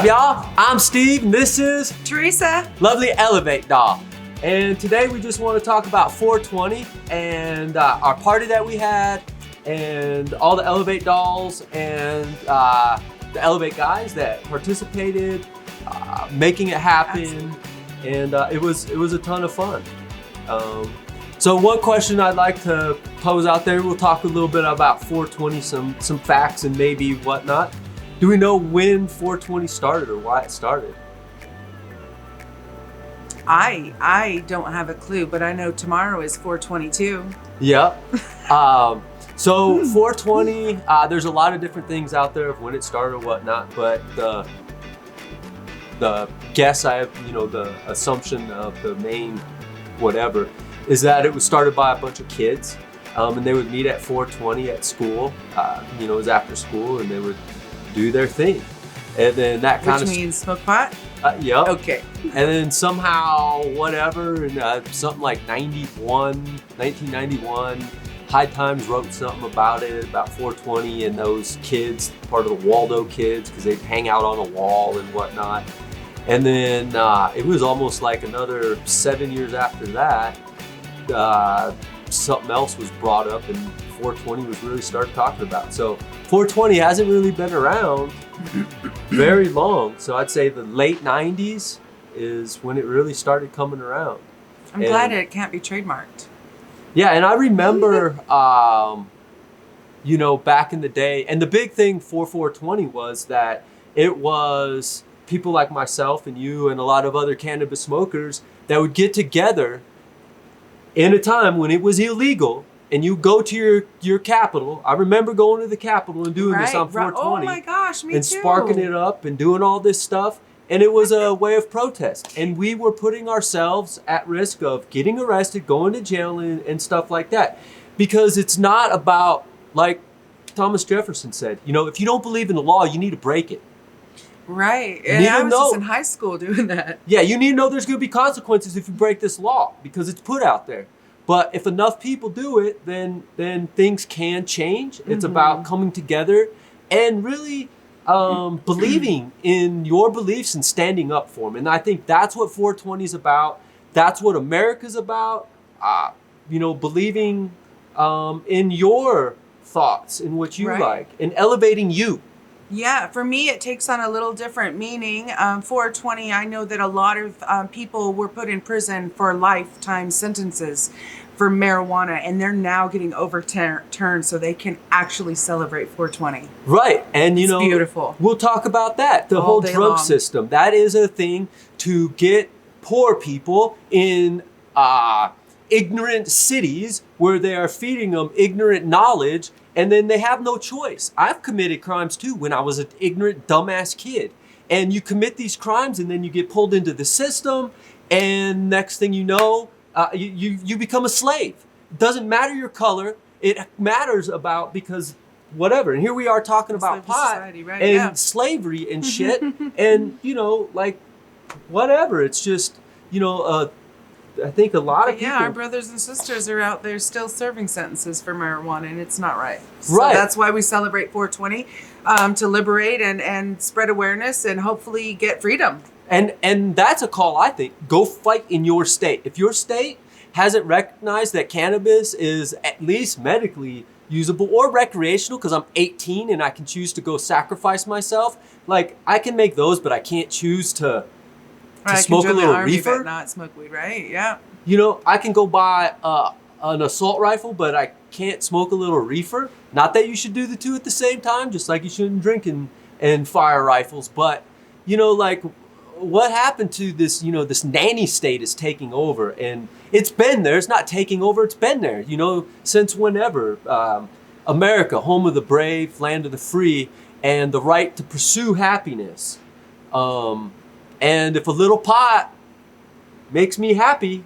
up, y'all? I'm Steve, and this is Teresa. Lovely Elev8 Doll. And today we just want to talk about 420 and our party that we had, and all the Elev8 dolls and the Elev8 guys that participated, making it happen. Absolutely. And it was a ton of fun. So one question I'd like to pose out there, we'll talk a little bit about 420, some facts and maybe whatnot. Do we know when 420 started or why it started? I don't have a clue, but I know tomorrow is 422. Yep. So 420, there's a lot of different things out there of when it started or whatnot, but the guess I have, the assumption of the main whatever, is that it was started by a bunch of kids, and they would meet at 420 at school. It was after school, and they would do their thing, and then that kind of means smoke pot. Yep. Okay. And then somehow whatever, and something like 1991, High Times wrote something about it, about 420 and those kids, part of the Waldo kids, because they'd hang out on a wall and whatnot. And then it was almost like another 7 years after that, something else was brought up and 420 was really started talking about. So 420 hasn't really been around very long. So I'd say the late 90s is when it really started coming around. I'm glad it can't be trademarked. Yeah, and I remember, back in the day, and the big thing for 420 was that it was people like myself and you and a lot of other cannabis smokers that would get together in a time when it was illegal, and you go to your Capitol. I remember going to the Capitol and doing this on 420. Oh my gosh, me and too. Sparking it up and doing all this stuff. And it was a way of protest. And we were putting ourselves at risk of getting arrested, going to jail and stuff like that. Because it's not about, like Thomas Jefferson said, if you don't believe in the law, you need to break it. Right, and I was just in high school doing that. Yeah, you need to know there's going to be consequences if you break this law because it's put out there. But if enough people do it, then things can change. It's about coming together and really believing in your beliefs and standing up for them. And I think that's what 420 is about. That's what America's about. Believing in your thoughts and what you like and elevating you. Yeah, for me, it takes on a little different meaning. 420, I know that a lot of people were put in prison for lifetime sentences for marijuana, and they're now getting overturned so they can actually celebrate 420. Right, and it's beautiful. We'll talk about that. The whole drug system, that is a thing to get poor people in ignorant cities where they are feeding them ignorant knowledge, and then they have no choice. I've committed crimes too when I was an ignorant, dumbass kid. And you commit these crimes and then you get pulled into the system, and next thing you know, you become a slave. It doesn't matter your color. It matters about because whatever. And here we are talking about pot and slavery and shit. And, whatever. It's just, I think a lot of people... Yeah, our brothers and sisters are out there still serving sentences for marijuana, and it's not right. So that's why we celebrate 420, to liberate and spread awareness and hopefully get freedom. And that's a call, I think. Go fight in your state. If your state hasn't recognized that cannabis is at least medically usable or recreational, because I'm 18 and I can choose to go sacrifice myself, I can make those, but I can't choose to smoke a little reefer, but not smoke weed, right? Yeah. I can go buy an assault rifle, but I can't smoke a little reefer. Not that you should do the two at the same time, just like you shouldn't drink and fire rifles. But what happened to this? This nanny state is taking over, and it's been there. It's not taking over. It's been there. Since whenever. America, home of the brave, land of the free, and the right to pursue happiness. And if a little pot makes me happy,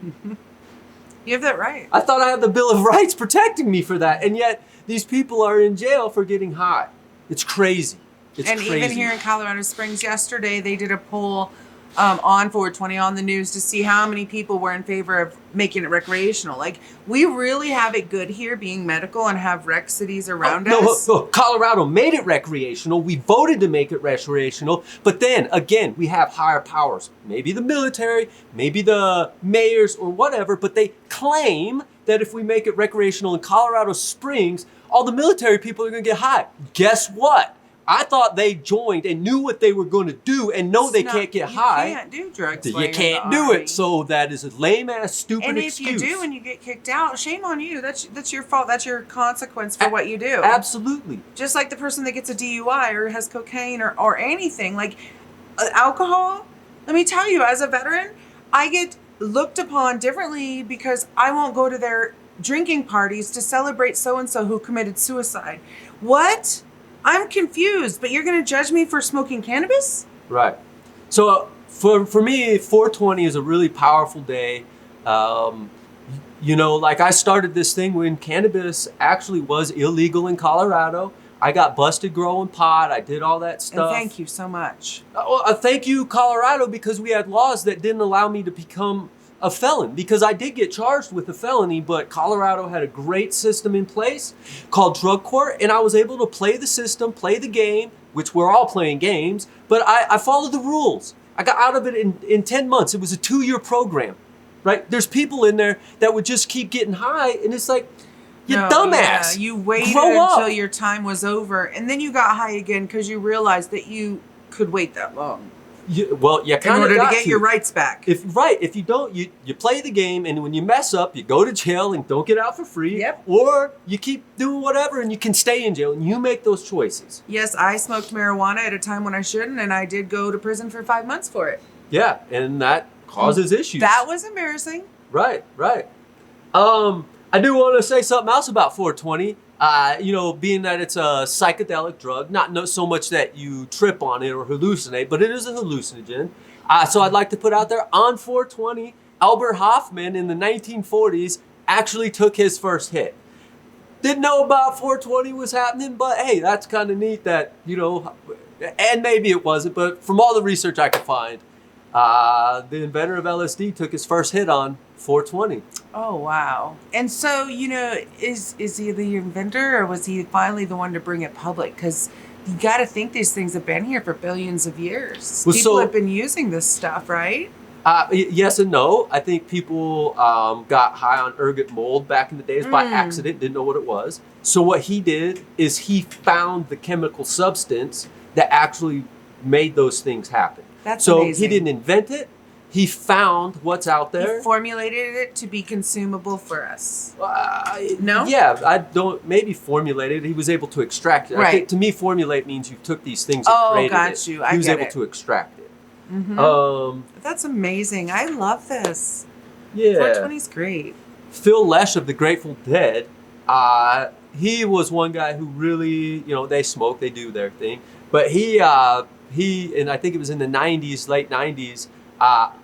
you have that right. I thought I had the Bill of Rights protecting me for that. And yet these people are in jail for getting high. It's crazy. It's crazy. Even here in Colorado Springs yesterday, they did a poll on 420 on the news to see how many people were in favor of making it recreational. Like, we really have it good here being medical and have rec cities around us. No, Colorado made it recreational. We voted to make it recreational. But then, again, we have higher powers. Maybe the military, maybe the mayors or whatever, but they claim that if we make it recreational in Colorado Springs, all the military people are going to get high. Guess what? I thought they joined and knew what they were going to do and know they can't get high. You can't do drugs. You can't do it. So that is a lame ass, stupid excuse. And if you do and you get kicked out, shame on you. That's your fault. That's your consequence for what you do. Absolutely. Just like the person that gets a DUI or has cocaine or anything. Like alcohol, let me tell you, as a veteran, I get looked upon differently because I won't go to their drinking parties to celebrate so-and-so who committed suicide. What? I'm confused, but you're going to judge me for smoking cannabis? Right. So for me, 420 is a really powerful day. You know, like I started this thing when cannabis actually was illegal in Colorado. I got busted growing pot. I did all that stuff. And thank you so much. Thank you, Colorado, because we had laws that didn't allow me to become a felon, because I did get charged with a felony, but Colorado had a great system in place called drug court, and I was able to play the system, play the game, which we're all playing games, but I followed the rules. I got out of it in 10 months. It was a 2-year program, right? There's people in there that would just keep getting high, and it's like, you dumbass. Yeah. You waited Grow until up. your time was over, and then you got high again because you realized that you could wait that long. You in order to get your rights back. If you don't, you play the game, and when you mess up, you go to jail and don't get out for free. Yep. Or you keep doing whatever and you can stay in jail, and you make those choices. Yes, I smoked marijuana at a time when I shouldn't, and I did go to prison for 5 months for it. Yeah, and that causes issues. That was embarrassing. Right. I do want to say something else about 420. You know, being that it's a psychedelic drug, not so much that you trip on it or hallucinate, but it is a hallucinogen. So I'd like to put out there, on 420, Albert Hoffman in the 1940s actually took his first hit. Didn't know about 420 was happening, but hey, that's kind of neat that, you know, and maybe it wasn't, but from all the research I could find, the inventor of LSD took his first hit on 420. Oh, wow. And so, you know, is he the inventor, or was he finally the one to bring it public? Because you got to think these things have been here for billions of years. Well, People have been using this stuff, right? Yes and no. I think people got high on ergot mold back in the days by accident, didn't know what it was. So what he did is he found the chemical substance that actually made those things happen. That's so amazing. He didn't invent it. He found what's out there. He formulated it to be consumable for us. No? Yeah, I don't. Maybe formulated. He was able to extract it. Right. I think, to me, formulate means you took these things and created got it. you. I He was get able it. to extract it. Mm-hmm. That's amazing. I love this. Yeah. 420 is great. Phil Lesh of the Grateful Dead, he was one guy who really, you know, they smoke, they do their thing. But he, and I think it was in the 90s, late 90s,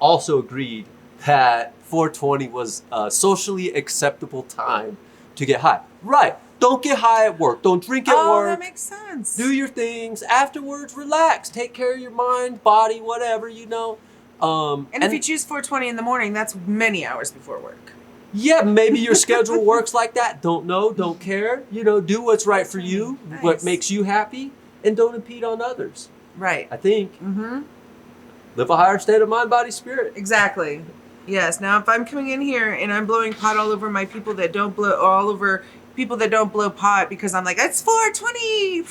also agreed that 420 was a socially acceptable time to get high. Right. Don't get high at work. Don't drink at work. Oh, that makes sense. Do your things. Afterwards, relax. Take care of your mind, body, whatever, you know. And if you choose 420 in the morning, that's many hours before work. Yeah, maybe your schedule works like that. Don't know, don't care. You know, do what's right for you, Nice. what makes you happy, and don't impede on others. Right. I think. Mm-hmm. Live a higher state of mind, body, spirit. Exactly. Yes. Now, if I'm coming in here and I'm blowing pot all over my people that don't blow, or all over people that don't blow pot because I'm like, it's 420.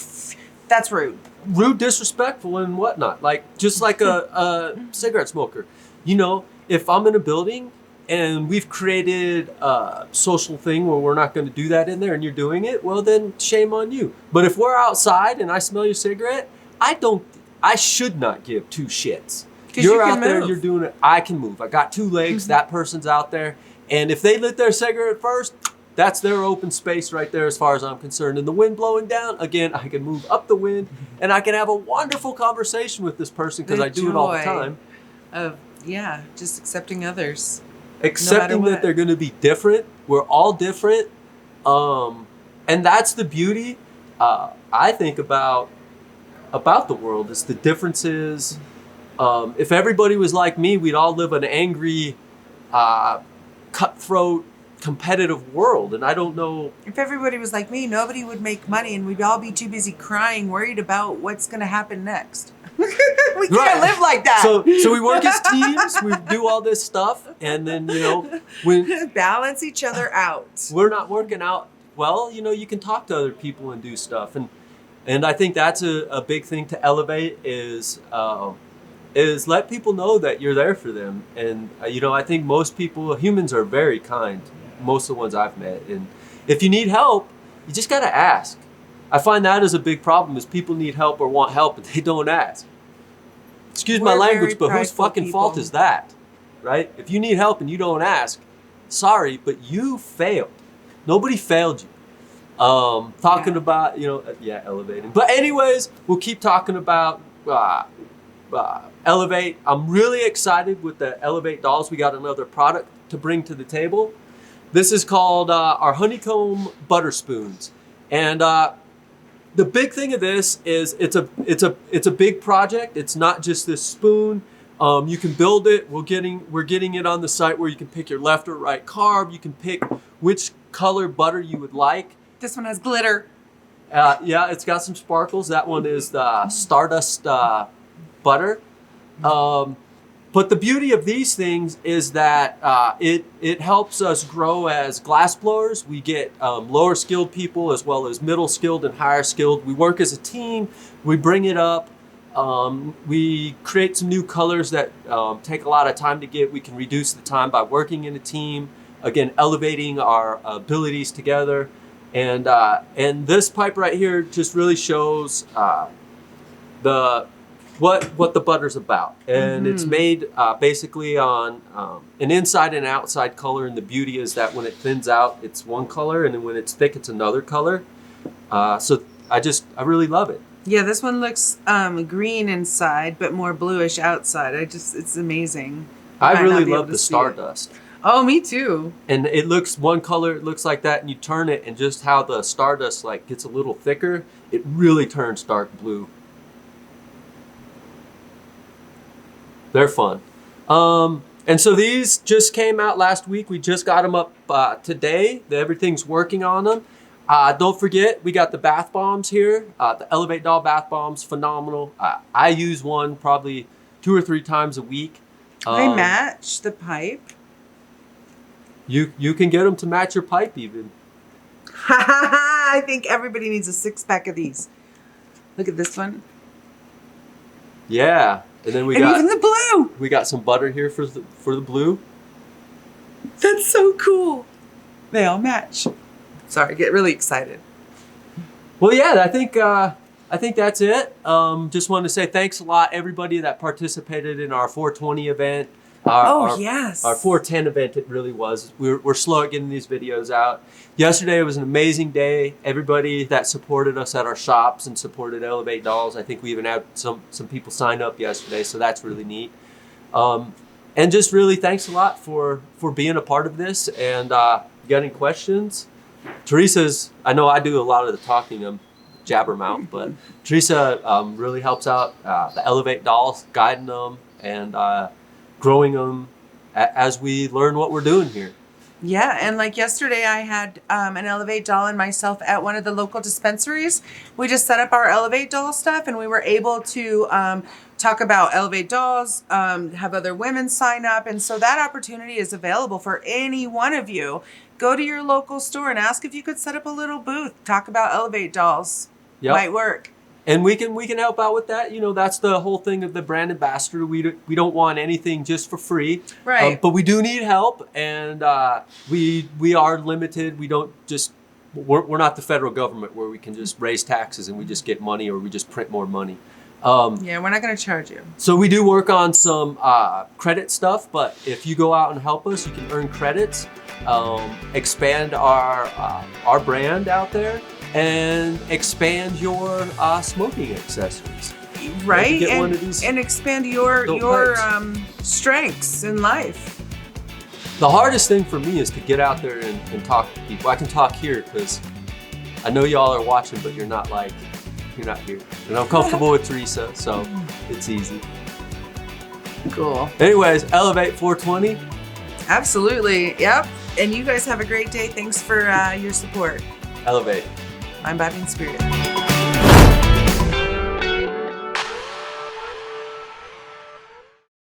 That's rude. Rude, disrespectful, and whatnot. Like, just like a cigarette smoker. You know, if I'm in a building and we've created a social thing where we're not going to do that in there and you're doing it, well, then shame on you. But if we're outside and I smell your cigarette, I should not give two shits. You're out there, you're doing it. I can move. I got two legs. That person's out there. And if they lit their cigarette first, that's their open space right there as far as I'm concerned. And the wind blowing down, again, I can move up the wind and I can have a wonderful conversation with this person because I do it all the time. Just accepting others. Accepting that they're going to be different. We're all different. And that's the beauty, I think, about the world, is the differences If everybody was like me, we'd all live an angry, cutthroat, competitive world. And I don't know. If everybody was like me, nobody would make money and we'd all be too busy crying, worried about what's going to happen next. We can't live like that. So we work as teams, we do all this stuff, and then, you know, when balance each other out. we're not working out well, you know, you can talk to other people and do stuff. And I think that's a big thing to elevate is let people know that you're there for them. And, you know, I think most people, humans are very kind, most of the ones I've met. And if you need help, you just got to ask. I find that is a big problem is people need help or want help, but they don't ask. Excuse my language, but whose fucking fault is that, right? If you need help and you don't ask, sorry, but you failed. Nobody failed you. Talking about, you know, elevating. But anyways, we'll keep talking about Elevate. I'm really excited with the Elev8 Dolls. We got another product to bring to the table. This is called our honeycomb butter spoons. And the big thing of this is it's a big project. It's not just this spoon. You can build it. We're getting it on the site where you can pick your left or right carb. You can pick which color butter you would like. This one has glitter. Yeah, it's got some sparkles. That one is the Stardust butter. But the beauty of these things is that it helps us grow as glass blowers. We get lower skilled people as well as middle skilled and higher skilled. We work as a team. We bring it up. We create some new colors that take a lot of time to get. We can reduce the time by working in a team. Again, elevating our abilities together. And this pipe right here just really shows what the butter's about. And it's made basically on an inside and outside color. And the beauty is that when it thins out, it's one color. And then when it's thick, it's another color. So I really love it. Yeah, this one looks green inside, but more bluish outside. It's amazing. I really love the Stardust. Oh, me too. And it looks one color, it looks like that, and you turn it, and just how the Stardust like gets a little thicker, it really turns dark blue. They're fun. And so these just came out last week. We just got them up today. Everything's working on them. Don't forget, we got the bath bombs here. The Elev8 Doll bath bombs, phenomenal. I use one probably 2 or 3 times a week. They match the pipe. You can get them to match your pipe even. I think everybody needs a 6-pack of these. Look at this one. Yeah, and then even the blue. We got some butter here for the blue. That's so cool. They all match. Sorry, I get really excited. Well, yeah, I think that's it. Just wanted to say thanks a lot, everybody that participated in our 420 event. Yes. Our 410 event, it really was. We're slow at getting these videos out. Yesterday was an amazing day. Everybody that supported us at our shops and supported Elev8 Dolls. I think we even had some people sign up yesterday, so that's really neat. And just really thanks a lot for being a part of this. And you got any questions? Teresa's, I know I do a lot of the talking, I'm jabbermouth, but Teresa really helps out the Elev8 Dolls, guiding them and growing them as we learn what we're doing here. Yeah, and like yesterday I had an Elev8 Doll and myself at one of the local dispensaries. We just set up our Elev8 Doll stuff and we were able to talk about Elev8 Dolls, have other women sign up. And so that opportunity is available for any one of you. Go to your local store and ask if you could set up a little booth. Talk about Elev8 Dolls. Yep. Might work. And we can help out with that. You know, that's the whole thing of the brand ambassador. We don't want anything just for free. Right. But we do need help, and we are limited. We don't just we're not the federal government where we can just raise taxes and we just get money or we just print more money. Yeah, we're not going to charge you. So we do work on some credit stuff, but if you go out and help us, you can earn credits, expand our brand out there, and expand your smoking accessories. Right, get one of these and expand your strengths in life. The hardest thing for me is to get out there and talk to people. I can talk here because I know y'all are watching, but you're not here. And I'm comfortable with Teresa, so it's easy. Cool. Anyways, Elevate 420. Absolutely. Yep. And you guys have a great day. Thanks for your support. Elevate. I'm Body and Spirit.